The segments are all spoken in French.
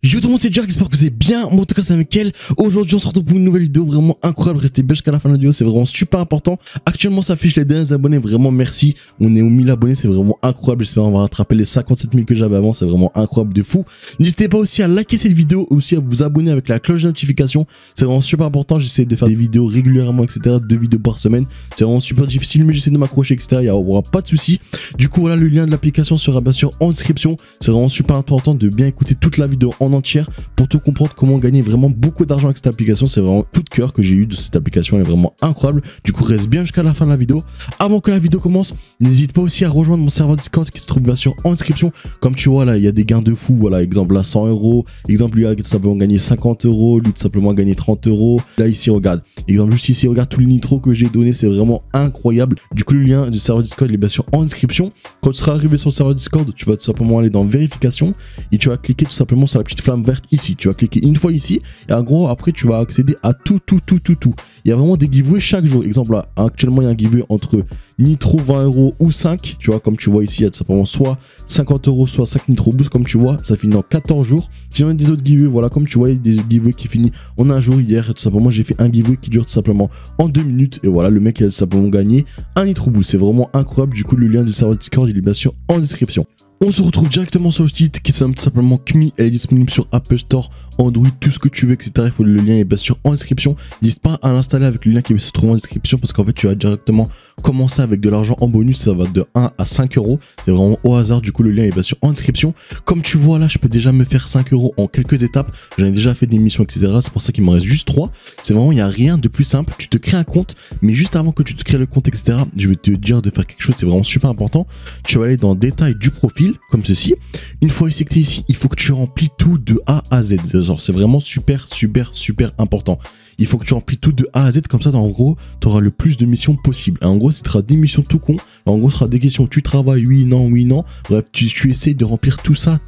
Yo tout le monde, c'est Jack, j'espère que vous allez bien. Moi en tout cas c'est Mickaël. Aujourd'hui on se retrouve pour une nouvelle vidéo vraiment incroyable. Restez bien jusqu'à la fin de la vidéo, c'est vraiment super important. Actuellement ça affiche les derniers abonnés, vraiment merci. On est aux 1000 abonnés, c'est vraiment incroyable. J'espère qu'on va rattraper les 57 000 que j'avais avant, c'est vraiment incroyable de fou. N'hésitez pas aussi à liker cette vidéo, aussi à vous abonner avec la cloche de notification. C'est vraiment super important, j'essaie de faire des vidéos régulièrement, etc. 2 vidéos par semaine. C'est vraiment super difficile mais j'essaie de m'accrocher, etc. Il n'y aura pas de soucis. Du coup voilà, le lien de l'application sera bien sûr en description. C'est vraiment super important de bien écouter toute la vidéo en entière pour tout comprendre comment gagner vraiment beaucoup d'argent avec cette application. C'est vraiment coup de cœur que j'ai eu de cette application, elle est vraiment incroyable. Du coup reste bien jusqu'à la fin de la vidéo. Avant que la vidéo commence, n'hésite pas aussi à rejoindre mon serveur Discord qui se trouve bien sûr en description. Comme tu vois là, il y a des gains de fou. Voilà, exemple là 100 €, exemple lui a tout simplement gagné 50 €, lui tout simplement gagné 30 €. Là ici regarde, exemple juste ici regarde tous les nitros que j'ai donné, c'est vraiment incroyable. Du coup le lien du serveur Discord il est bien sûr en description. Quand tu seras arrivé sur le serveur Discord, tu vas tout simplement aller dans vérification et tu vas cliquer tout simplement sur la petite flamme verte ici. Tu vas cliquer une fois ici et en gros après tu vas accéder à tout. Il y a vraiment des giveaways chaque jour. Exemple là, actuellement il y a un giveaway entre Nitro 20 € ou 5. Tu vois, comme tu vois ici, il y a tout simplement soit 50 €, soit 5 Nitro Boost. Comme tu vois, ça finit en 14 jours. Sinon, il y a des autres giveaways. Voilà, comme tu vois, il y a des giveaways qui finissent en un jour. Hier, tout simplement, j'ai fait un giveaway qui dure tout simplement en 2 minutes. Et voilà, le mec, il a tout simplement gagné un Nitro Boost. C'est vraiment incroyable. Du coup, le lien du serveur Discord, il est bien sûr en description. On se retrouve directement sur le site qui s'appelle tout simplement Kmi. Elle est disponible sur Apple Store, Android, tout ce que tu veux, etc. Il faut le lien est bien sûr en description. N'hésite pas à l'installer avec le lien qui se trouve en description parce qu'en fait tu vas directement commencer avec de l'argent en bonus. Ça va de 1 à 5 €. C'est vraiment au hasard. Du coup le lien est bien sûr en description. Comme tu vois là, je peux déjà me faire 5 € en quelques étapes. J'en ai déjà fait des missions, etc. C'est pour ça qu'il m'en reste juste 3. C'est vraiment, il n'y a rien de plus simple. Tu te crées un compte, mais juste avant que tu te crées le compte, etc. Je vais te dire de faire quelque chose. C'est vraiment super important. Tu vas aller dans détails du profil comme ceci. Une fois ici que tu es ici, il faut que tu remplis tout de A à Z. C'est vraiment super important. Il faut que tu remplis tout de A à Z, comme ça en gros tu auras le plus de missions possible. Et en gros ce sera des missions tout con. En gros ce sera des questions, tu travailles, oui, non. Bref, tu essayes de remplir tout ça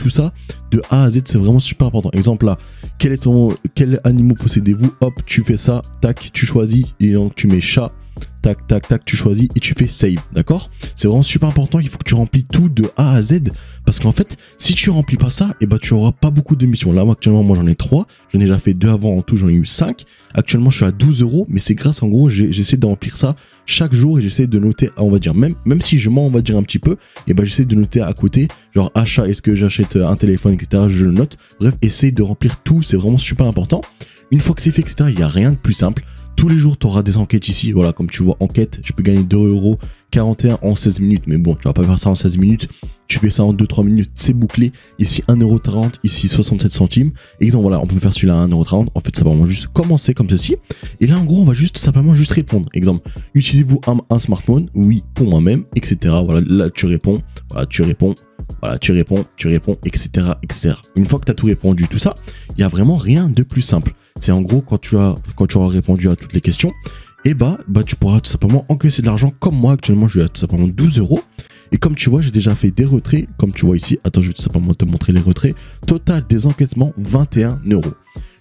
de A à Z, c'est vraiment super important. Exemple là, quel animal possédez-vous? Hop, tu fais ça, tac, tu choisis et donc tu mets chat. Tac, tu choisis et tu fais save, d'accord? C'est vraiment super important, il faut que tu remplis tout de A à Z parce qu'en fait, si tu remplis pas ça, et bah tu auras pas beaucoup de missions. Là, actuellement, moi j'en ai 3, j'en ai déjà fait 2 avant, en tout j'en ai eu 5. Actuellement, je suis à 12 €, mais c'est grâce, en gros, j'essaie de remplir ça chaque jour et j'essaie de noter, on va dire, même si je mens, on va dire un petit peu, et bah j'essaie de noter à côté, genre achat, est-ce que j'achète un téléphone, etc. Je le note. Bref, essaye de remplir tout, c'est vraiment super important. Une fois que c'est fait, etc., il n'y a rien de plus simple. Tous les jours, tu auras des enquêtes ici. Voilà, comme tu vois, enquête, je peux gagner 2,41 € en 16 minutes. Mais bon, tu vas pas faire ça en 16 minutes. Tu fais ça en 2-3 minutes, c'est bouclé. Ici, 1,40 €, ici, 67 centimes. Exemple, voilà, on peut faire celui-là à 1,30 €. En fait, ça va vraiment juste commencer comme ceci. Et là, en gros, on va juste simplement juste répondre. Exemple, utilisez-vous un smartphone? Oui, pour moi-même, etc. Voilà, là, tu réponds. Voilà, tu réponds. Voilà, tu réponds, etc. Une fois que tu as tout répondu, tout ça, il n'y a vraiment rien de plus simple. C'est en gros, quand tu auras répondu à toutes les questions, et bah tu pourras tout simplement encaisser de l'argent comme moi. Actuellement, je suis à tout simplement 12 €. Et comme tu vois, j'ai déjà fait des retraits, comme tu vois ici. Attends, je vais tout simplement te montrer les retraits. Total des encaissements, 21 €.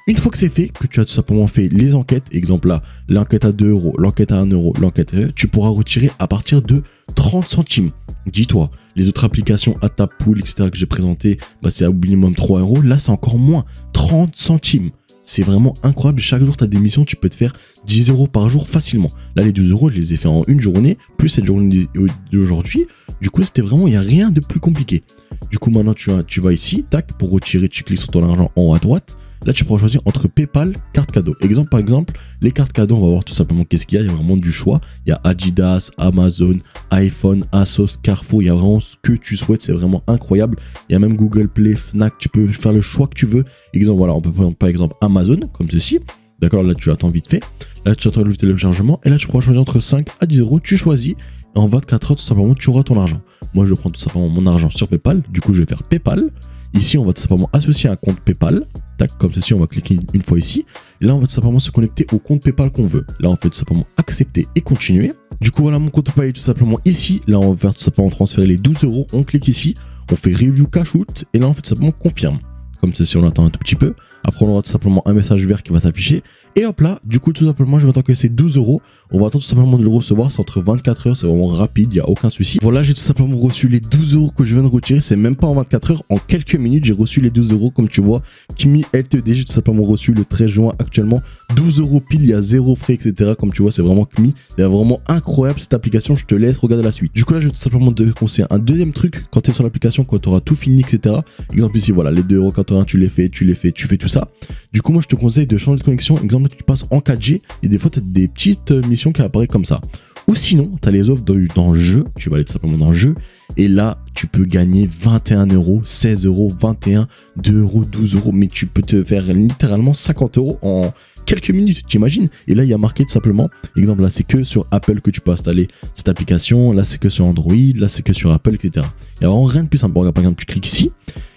Une fois que c'est fait, que tu as tout simplement fait les enquêtes, exemple là, l'enquête à 2 €, l'enquête à 1 €, l'enquête à 1 €, tu pourras retirer à partir de 30 centimes. Dis-toi, les autres applications à ta pool, etc. que j'ai présentées, bah, c'est au minimum 3 €. Là, c'est encore moins, 30 centimes. C'est vraiment incroyable. Chaque jour, tu as des missions, tu peux te faire 10 € par jour facilement. Là, les 12 €, je les ai fait en une journée, plus cette journée d'aujourd'hui. Du coup, c'était vraiment, il n'y a rien de plus compliqué. Du coup, maintenant, tu vas ici, tac, pour retirer, tu cliques sur ton argent en haut à droite. Là, tu pourras choisir entre PayPal, carte cadeau. Exemple, par exemple, les cartes cadeaux, on va voir tout simplement qu'est-ce qu'il y a. Il y a vraiment du choix. Il y a Adidas, Amazon, iPhone, Asos, Carrefour. Il y a vraiment ce que tu souhaites. C'est vraiment incroyable. Il y a même Google Play, Fnac. Tu peux faire le choix que tu veux. Exemple, voilà, on peut prendre par exemple Amazon, comme ceci. D'accord, là, tu attends vite fait. Là, tu attends le téléchargement. Et là, tu pourras choisir entre 5 à 10 €. Tu choisis. Et en 24 heures, tout simplement, tu auras ton argent. Moi, je prends tout simplement mon argent sur PayPal. Du coup, je vais faire PayPal. Ici, on va tout simplement associer un compte PayPal. Tac, comme ceci, on va cliquer une fois ici. Et là, on va tout simplement se connecter au compte PayPal qu'on veut. Là, on fait tout simplement accepter et continuer. Du coup, voilà, mon compte PayPal est tout simplement ici. Là, on va faire tout simplement transférer les 12 €. On clique ici. On fait review cash out. Et là, on fait tout simplement confirme. comme ceci, on attend un tout petit peu. Après, on aura tout simplement un message vert qui va s'afficher. Et hop là, du coup, tout simplement, je vais attendre que c'est 12 €. On va attendre tout simplement de le recevoir. C'est entre 24 heures, c'est vraiment rapide, il n'y a aucun souci. Voilà, j'ai tout simplement reçu les 12 € que je viens de retirer. C'est même pas en 24 heures, en quelques minutes, j'ai reçu les 12 € comme tu vois. Kimi LTD, j'ai tout simplement reçu le 13 juin actuellement. 12 € pile, il y a 0 frais, etc. Comme tu vois, c'est vraiment Kimi. C'est vraiment incroyable cette application. Je te laisse regarder la suite. Du coup, là, je vais tout simplement te conseiller un deuxième truc quand tu es sur l'application, quand tu auras tout fini, etc. Exemple ici, voilà, les 2,81 €, tu les fais, tu fais tout ça. Du coup, moi, je te conseille de changer de connexion. Exemple, tu passes en 4G et des fois, tu as des petites missions qui apparaissent comme ça. Ou sinon, tu as les offres dans le jeu. Tu vas aller tout simplement dans le jeu. Et là, tu peux gagner 21 €, 16 €, 21, 2 €, 12 €. Mais tu peux te faire littéralement 50 € en quelques minutes, t'imagines? Et là, il y a marqué tout simplement, exemple, là, c'est que sur Apple que tu peux installer cette application. Là, c'est que sur Android. Là, c'est que sur Apple, etc. Il n'y a vraiment rien de plus simple. Regarde, par exemple, tu cliques ici.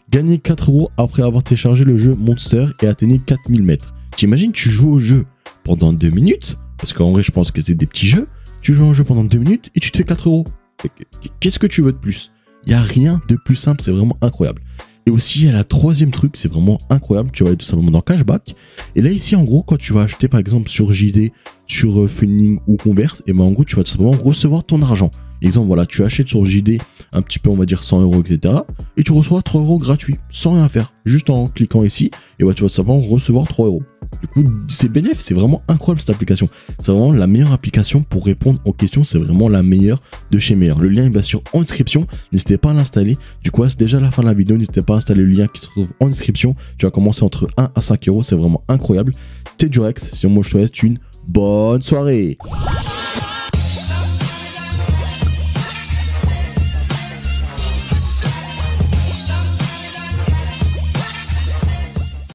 Gagner 4 € après avoir téléchargé le jeu Monster et atteindre 4000 mètres. T'imagines, tu joues au jeu pendant 2 minutes, parce qu'en vrai, je pense que c'est des petits jeux. Tu joues au jeu pendant 2 minutes et tu te fais 4 €. Qu'est-ce que tu veux de plus? Il n'y a rien de plus simple, c'est vraiment incroyable. Et aussi, il y a la troisième truc, c'est vraiment incroyable. Tu vas aller tout simplement dans Cashback. Et là, ici, en gros, quand tu vas acheter, par exemple, sur JD, sur Funning ou Converse, et ben en gros, tu vas tout simplement recevoir ton argent. Exemple, voilà, tu achètes sur JD un petit peu, on va dire 100 €, etc. Et tu reçois 3 € gratuits, sans rien faire. Juste en cliquant ici, et bah, tu vas tout simplement recevoir 3 €. Du coup, c'est bénéfique, c'est vraiment incroyable cette application. C'est vraiment la meilleure application pour répondre aux questions. C'est vraiment la meilleure de chez meilleur. Le lien est bien sûr en description. N'hésitez pas à l'installer. Du coup, c'est déjà la fin de la vidéo. N'hésitez pas à installer le lien qui se trouve en description. Tu vas commencer entre 1 à 5 €. C'est vraiment incroyable. C'est du Rex. Sinon, moi, je te laisse une bonne soirée.